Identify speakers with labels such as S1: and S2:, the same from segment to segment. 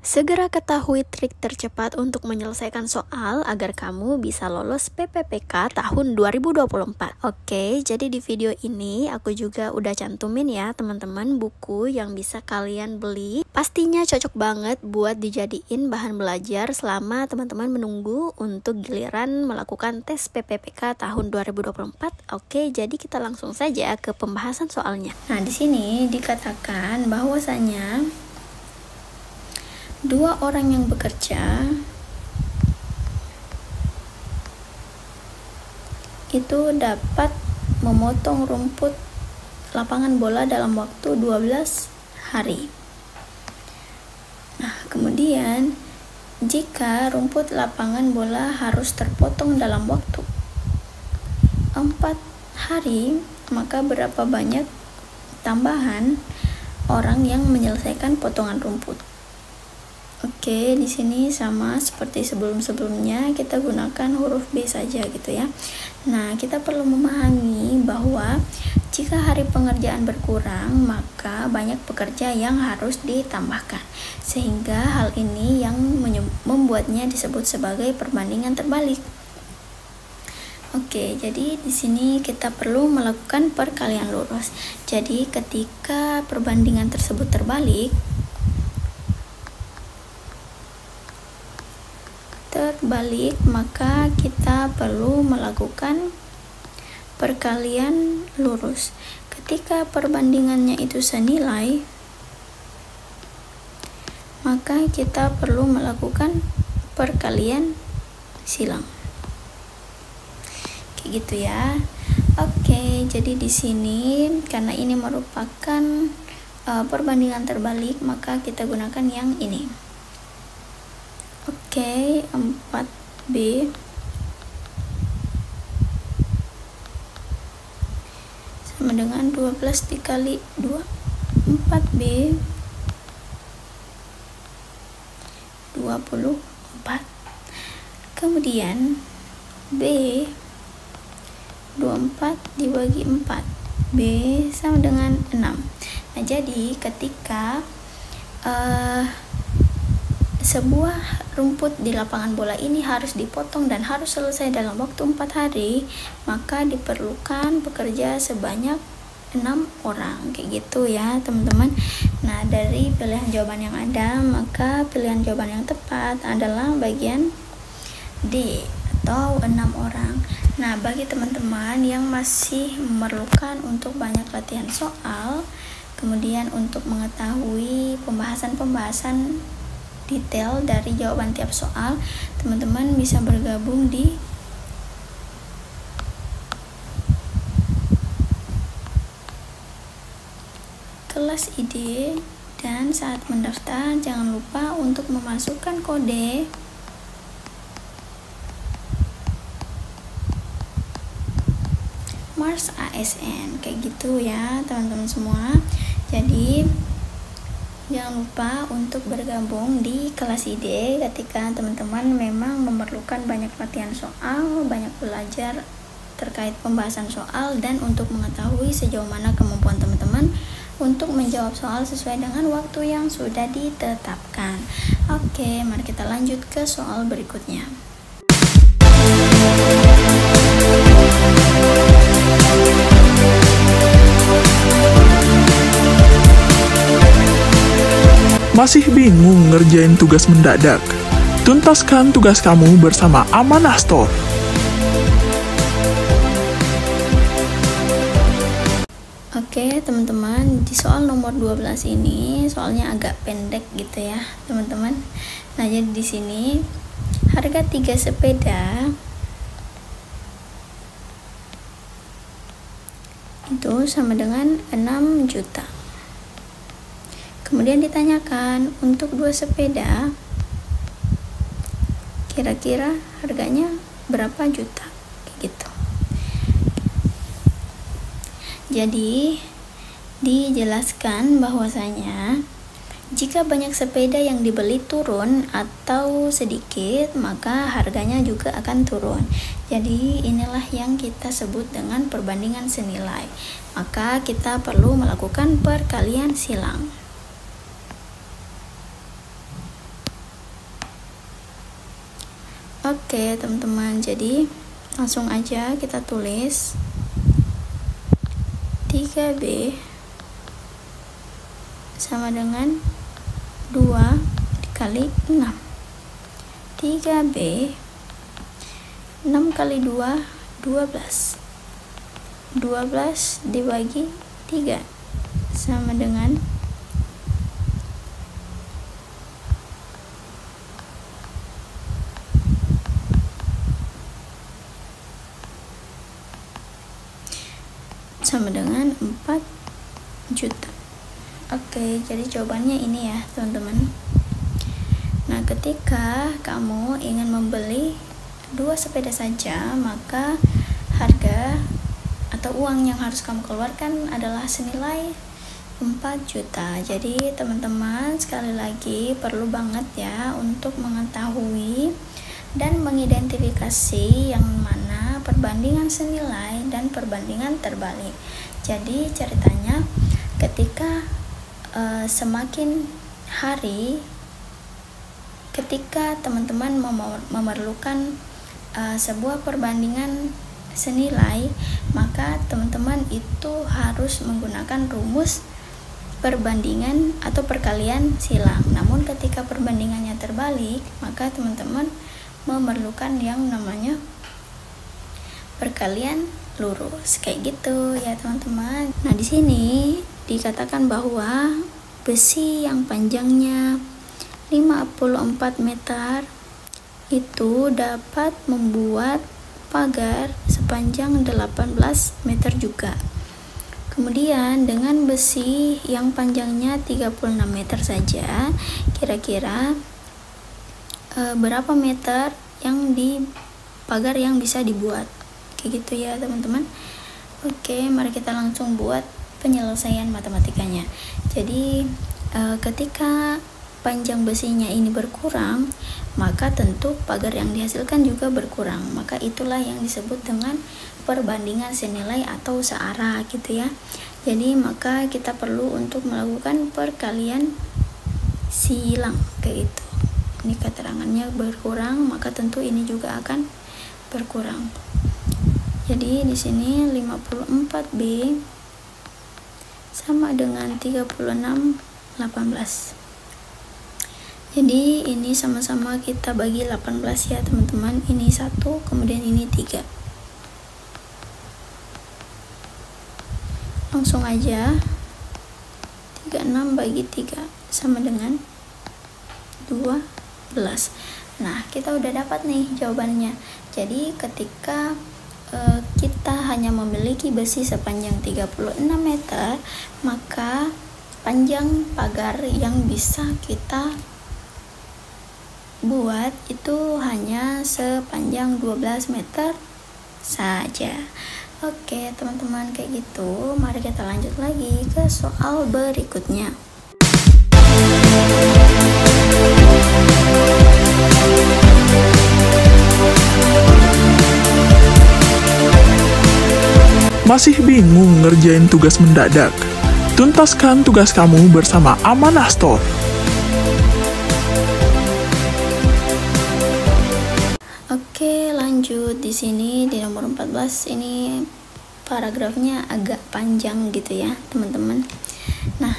S1: Segera ketahui trik tercepat untuk menyelesaikan soal agar kamu bisa lolos PPPK tahun 2024. Oke, jadi di video ini aku juga udah cantumin ya teman-teman buku yang bisa kalian beli. Pastinya cocok banget buat dijadiin bahan belajar selama teman-teman menunggu untuk giliran melakukan tes PPPK tahun 2024. Oke, jadi kita langsung saja ke pembahasan soalnya. Nah, di sini dikatakan bahwasanya dua orang yang bekerja itu dapat memotong rumput lapangan bola dalam waktu 12 hari. Nah, kemudian jika rumput lapangan bola harus terpotong dalam waktu 4 hari, maka berapa banyak tambahan orang yang menyelesaikan potongan rumput? Oke, di sini sama seperti sebelum-sebelumnya, kita gunakan huruf B saja gitu ya. Nah, kita perlu memahami bahwa jika hari pengerjaan berkurang, maka banyak pekerja yang harus ditambahkan. Sehingga hal ini yang membuatnya disebut sebagai perbandingan terbalik. Oke, jadi di sini kita perlu melakukan perkalian lurus. Jadi ketika perbandingan tersebut terbalik, maka kita perlu melakukan perkalian lurus. Ketika perbandingannya itu senilai, maka kita perlu melakukan perkalian silang. Kayak gitu ya. Oke, jadi di sini karena ini merupakan perbandingan terbalik, maka kita gunakan yang ini. Oke, 4B sama dengan 12 dikali 2. 4B 24. Kemudian B 24 dibagi 4. B sama dengan 6. Nah, jadi ketika sebuah rumput di lapangan bola ini harus dipotong dan harus selesai dalam waktu 4 hari, maka diperlukan pekerja sebanyak 6 orang, kayak gitu ya teman-teman. Nah, dari pilihan jawaban yang ada, maka pilihan jawaban yang tepat adalah bagian D atau 6 orang. Nah, bagi teman-teman yang masih memerlukan untuk banyak latihan soal, kemudian untuk mengetahui pembahasan detail dari jawaban tiap soal, teman-teman bisa bergabung di kelas ID, dan saat mendaftar jangan lupa untuk memasukkan kode Mars ASN, kayak gitu ya teman-teman semua. Jadi jangan lupa untuk bergabung di kelas ID ketika teman-teman memang memerlukan banyak latihan soal, banyak belajar terkait pembahasan soal, dan untuk mengetahui sejauh mana kemampuan teman-teman untuk menjawab soal sesuai dengan waktu yang sudah ditetapkan. Oke, mari kita lanjut ke soal berikutnya.
S2: Masih bingung ngerjain tugas mendadak? Tuntaskan tugas kamu bersama Amanah Store.
S1: Oke teman-teman, di soal nomor 12 ini soalnya agak pendek gitu ya teman-teman. Nah, jadi di sini harga 3 sepeda itu sama dengan 6 juta. Kemudian ditanyakan untuk 2 sepeda kira-kira harganya berapa juta, kayak gitu. Jadi dijelaskan bahwasanya jika banyak sepeda yang dibeli turun atau sedikit, maka harganya juga akan turun. Jadi inilah yang kita sebut dengan perbandingan senilai. Maka kita perlu melakukan perkalian silang. Oke teman-teman, jadi langsung aja kita tulis 3B sama dengan 2 dikali 6. 3B 6 kali 2 12. 12 dibagi 3 sama dengan 4 juta. Oke, jadi jawabannya ini ya teman-teman. Nah, ketika kamu ingin membeli 2 sepeda saja, maka harga atau uang yang harus kamu keluarkan adalah senilai 4 juta. Jadi teman-teman sekali lagi perlu banget ya untuk mengetahui dan mengidentifikasi yang mana perbandingan senilai dan perbandingan terbalik. Jadi ceritanya ketika semakin hari, ketika teman-teman memerlukan sebuah perbandingan senilai, maka teman-teman itu harus menggunakan rumus perbandingan atau perkalian silang. Namun ketika perbandingannya terbalik, maka teman-teman memerlukan yang namanya perkalian lurus, kayak gitu ya teman-teman. Nah, di sini dikatakan bahwa besi yang panjangnya 54 meter itu dapat membuat pagar sepanjang 18 meter juga. Kemudian dengan besi yang panjangnya 36 meter saja, kira-kira berapa meter yang di pagar yang bisa dibuat, kayak gitu ya teman-teman. Oke, mari kita langsung buat penyelesaian matematikanya. Jadi ketika panjang besinya ini berkurang, maka tentu pagar yang dihasilkan juga berkurang. Maka itulah yang disebut dengan perbandingan senilai atau searah gitu ya. Jadi maka kita perlu untuk melakukan perkalian silang kayak itu. Ini keterangannya berkurang, maka tentu ini juga akan berkurang. Jadi di sini 54B sama dengan 36/18. Jadi ini sama-sama kita bagi 18 ya teman-teman. Ini 1, kemudian ini 3. Langsung aja 36 bagi 3 sama dengan 12. Nah, kita udah dapat nih jawabannya. Jadi ketika kita hanya memiliki besi sepanjang 36 meter, maka panjang pagar yang bisa kita buat itu hanya sepanjang 12 meter saja. Oke teman-teman, kayak gitu. Mari kita lanjut lagi ke soal berikutnya.
S2: Masih bingung ngerjain tugas mendadak? Tuntaskan tugas kamu bersama Amanah Store.
S1: Oke, lanjut. Di sini di nomor 14 ini paragrafnya agak panjang gitu ya, teman-teman. Nah,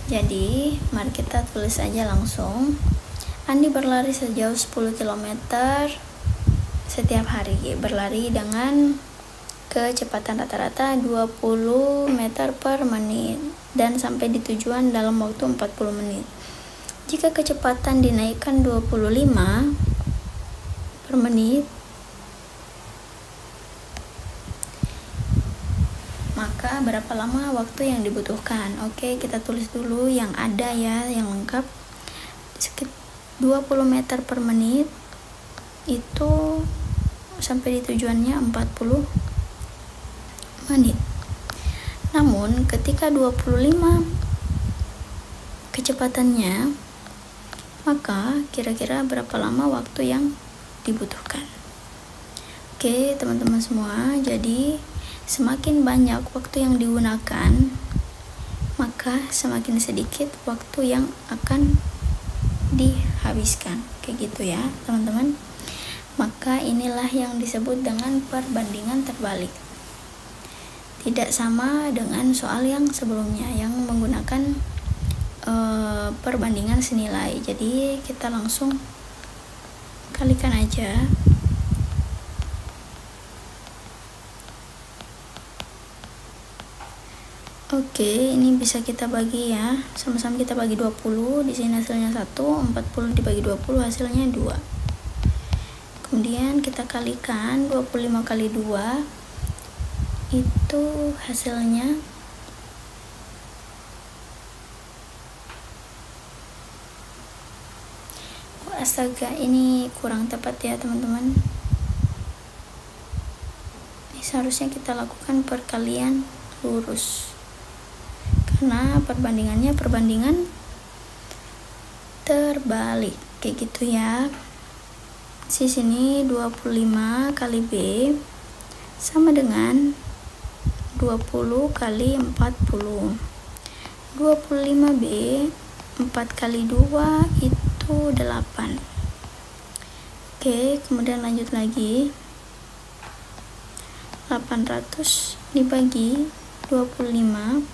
S1: jadi mari kita tulis aja langsung. Andi berlari sejauh 10 km setiap hari. Berlari dengan kecepatan rata-rata 20 meter per menit dan sampai di tujuan dalam waktu 40 menit. Jika kecepatan dinaikkan 25 per menit, maka berapa lama waktu yang dibutuhkan? Oke, kita tulis dulu yang ada ya, yang lengkap. 20 meter per menit itu sampai di tujuannya 40 menit. Namun ketika 25 kecepatannya, maka kira-kira berapa lama waktu yang dibutuhkan? Oke teman-teman semua, jadi semakin banyak waktu yang digunakan, maka semakin sedikit waktu yang akan dihabiskan, kayak gitu ya teman-teman. maka inilah yang disebut dengan perbandingan terbalik. Tidak sama dengan soal yang sebelumnya yang menggunakan perbandingan senilai. Jadi kita langsung kalikan aja. Oke, ini bisa kita bagi ya. Sama-sama kita bagi 20. Di sini hasilnya 1, 40 dibagi 20 hasilnya 2. Kemudian kita kalikan 25 kali 2 itu hasilnya astaga, ini kurang tepat ya teman-teman. Ini seharusnya kita lakukan perkalian lurus karena perbandingannya perbandingan terbalik kayak gitu ya. Di sini 25 kali B sama dengan 20 kali 40. 25B 4 kali 2 itu 8. Oke, kemudian lanjut lagi. 800 dibagi 25.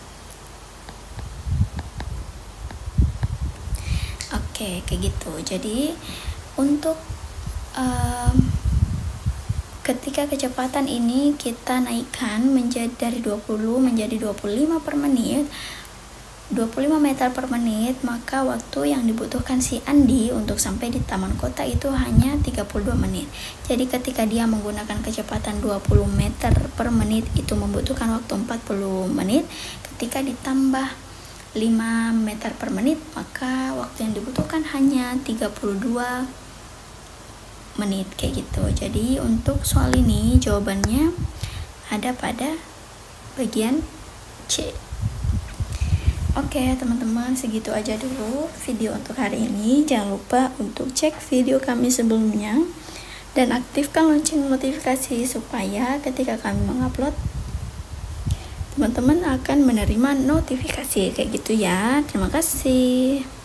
S1: Oke, kayak gitu. Jadi untuk ketika kecepatan ini kita naikkan menjadi dari 20 menjadi 25 per menit, 25 meter per menit, maka waktu yang dibutuhkan si Andi untuk sampai di taman kota itu hanya 32 menit. Jadi ketika dia menggunakan kecepatan 20 meter per menit itu membutuhkan waktu 40 menit. Ketika ditambah 5 meter per menit, maka waktu yang dibutuhkan hanya 32 menit kayak gitu. Jadi untuk soal ini jawabannya ada pada bagian C. Oke teman-teman, segitu aja dulu video untuk hari ini. Jangan lupa untuk cek video kami sebelumnya dan aktifkan lonceng notifikasi supaya ketika kami mengupload teman-teman akan menerima notifikasi kayak gitu ya. Terima kasih.